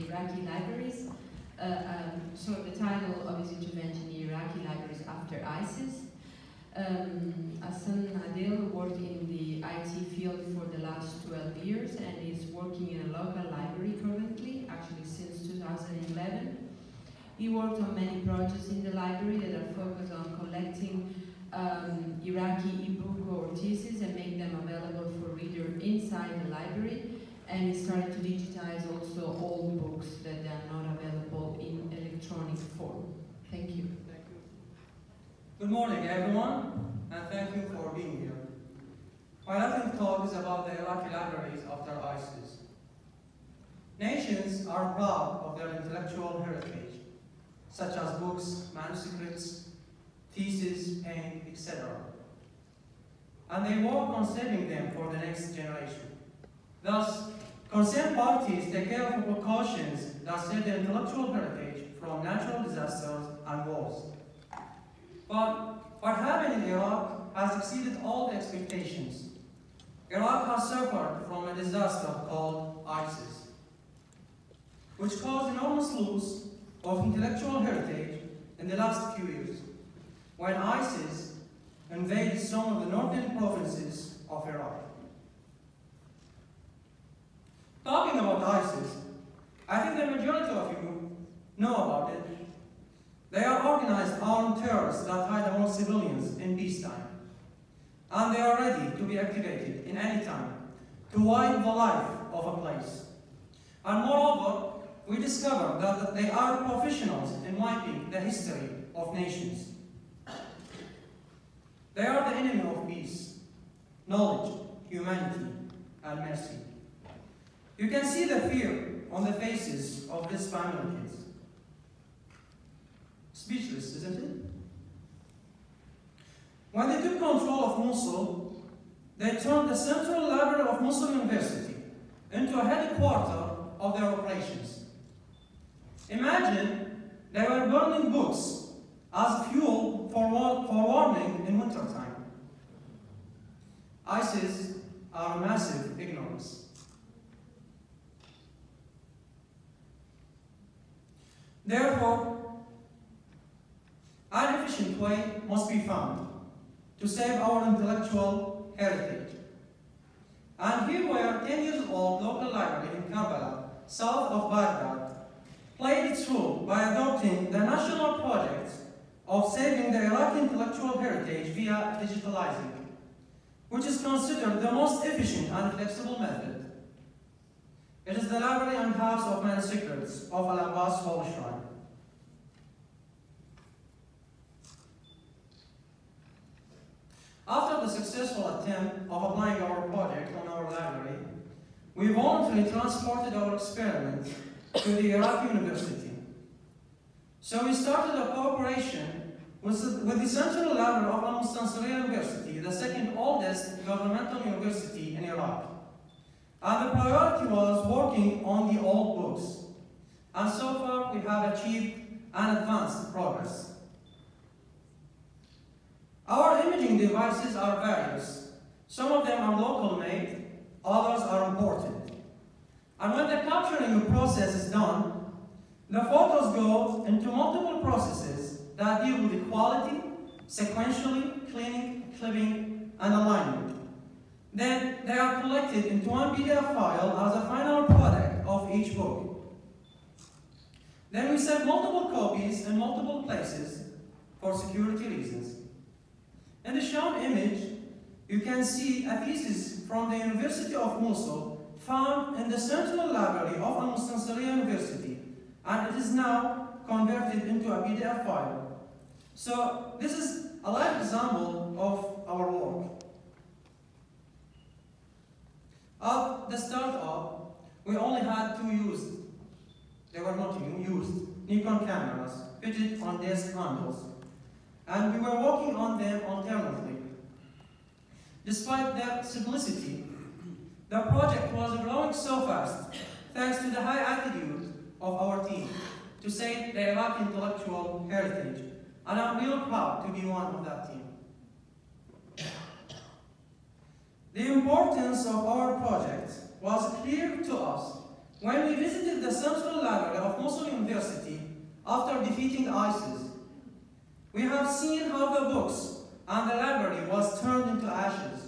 Iraqi libraries. So the title of his intervention, Iraqi Libraries After ISIS. Hassan Adil worked in the IT field for the last 12 years and is working in a local library currently, actually since 2011. He worked on many projects in the library that are focused on collecting Iraqi e-book or theses and make them available for readers inside the library. And he started to digitize also old books that are not available in electronic form. Thank you. Thank you. Good morning, everyone, and thank you for being here. My Latin talk is about the Iraqi libraries after ISIS. Nations are proud of their intellectual heritage, such as books, manuscripts, theses, paint, etc. And they work on saving them for the next generation. Thus, concerned parties take care of precautions that save the intellectual heritage from natural disasters and wars. But what happened in Iraq has exceeded all the expectations. Iraq has suffered from a disaster called ISIS, which caused enormous loss of intellectual heritage in the last few years, when ISIS invaded some of the northern provinces of Iraq. Talking about ISIS, I think the majority of you know about it. They are organized armed terrorists that hide among civilians in peacetime. And they are ready to be activated in any time to wipe the life of a place. And moreover, we discovered that they are professionals in wiping the history of nations. They are the enemy of peace, knowledge, humanity, and mercy. You can see the fear on the faces of these family kids. Speechless, isn't it? When they took control of Mosul, they turned the Central Library of Mosul University into a headquarters of their operations. Imagine they were burning books as fuel for warming in wintertime. ISIS are massive ignorance. Therefore, an efficient way must be found to save our intellectual heritage. And here we are, 10 years old local library in Karbala, south of Baghdad, played its role by adopting the national project of saving the Iraqi intellectual heritage via digitalizing, which is considered the most efficient and flexible method. It is the library and house of manuscripts of Al-Abbas Holy Shrine. After the successful attempt of applying our project on our library, we voluntarily transported our experiment to the Iraqi University. So we started a cooperation with the Central Library of Al-Mustansiriya University, the second oldest governmental university in Iraq. And the priority was working on the old books. And so far we have achieved an advanced progress. Our imaging devices are various. Some of them are local made, others are imported. And when the capturing process is done, the photos go into multiple processes that deal with the quality, sequentially, cleaning, clipping, and alignment. Then they are collected into one PDF file as a final product of each book. Then we save multiple copies in multiple places for security reasons. In the shown image, you can see a thesis from the University of Mosul found in the Central Library of Al-Mustansiriya University, and it is now converted into a PDF file. So this is a live example of our work. At the startup, we only had two used, they were not used, Nikon cameras fitted on desk handles, and we were working on them alternately. Despite their simplicity, the project was growing so fast thanks to the high attitude of our team to save the Iraqi intellectual heritage, and I'm real proud to be one of that team. The importance of our project was clear to us When we visited the Central Library of Mosul University after defeating ISIS, we have seen how the books and the library was turned into ashes.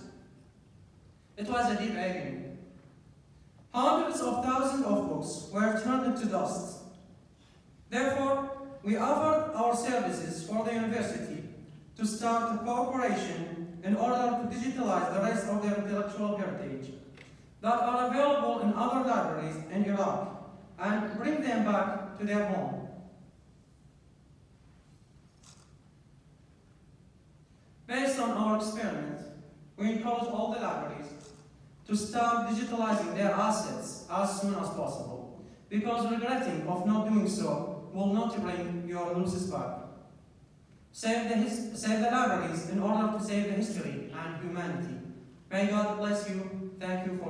It was a deep agony. Hundreds of thousands of books were turned into dust. Therefore, we offered our services for the university to start a cooperation in order to digitalize the rest of their intellectual heritage that are available in other libraries in Iraq and bring them back to their home. Based on our experiment, we encourage all the libraries to start digitalizing their assets as soon as possible, because regretting of not doing so will not bring your losses back. Save the libraries in order to save the history and humanity. May God bless you. Thank you for